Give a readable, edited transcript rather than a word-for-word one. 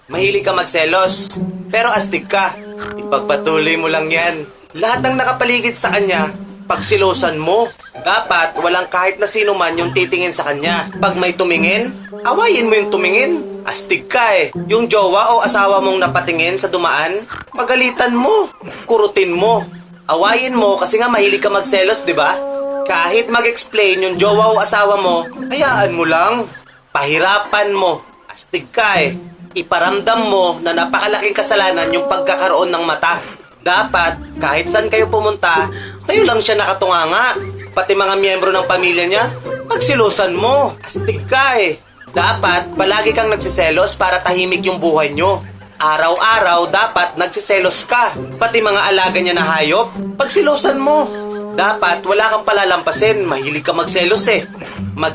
Mahilig ka magselos, pero astig ka. Ipagpatuloy mo lang yan. Lahat ng nakapaligid sa kanya, pagsilosan mo. Dapat walang kahit na sino man yung titingin sa kanya. Pag may tumingin, awayin mo yung tumingin. Astig ka eh. Yung jowa o asawa mong napatingin sa dumaan, pagalitan mo, kurutin mo. Awayin mo kasi nga mahilig ka magselos, di ba? Kahit mag-explain yung jowa o asawa mo, hayaan mo lang. Pahirapan mo. Astig ka eh. Iparamdam mo na napakalaking kasalanan yung pagkakaroon ng mata. Dapat, kahit saan kayo pumunta, sa'yo lang siya nakatunganga. Pati mga miyembro ng pamilya niya, pagsilosan mo. Astig ka eh. Dapat, palagi kang nagsiselos para tahimik yung buhay nyo. Araw-araw, dapat nagsiselos ka. Pati mga alaga niya na hayop, pagsilosan mo. Dapat, wala kang palalampasin. Mahilig ka magselos eh.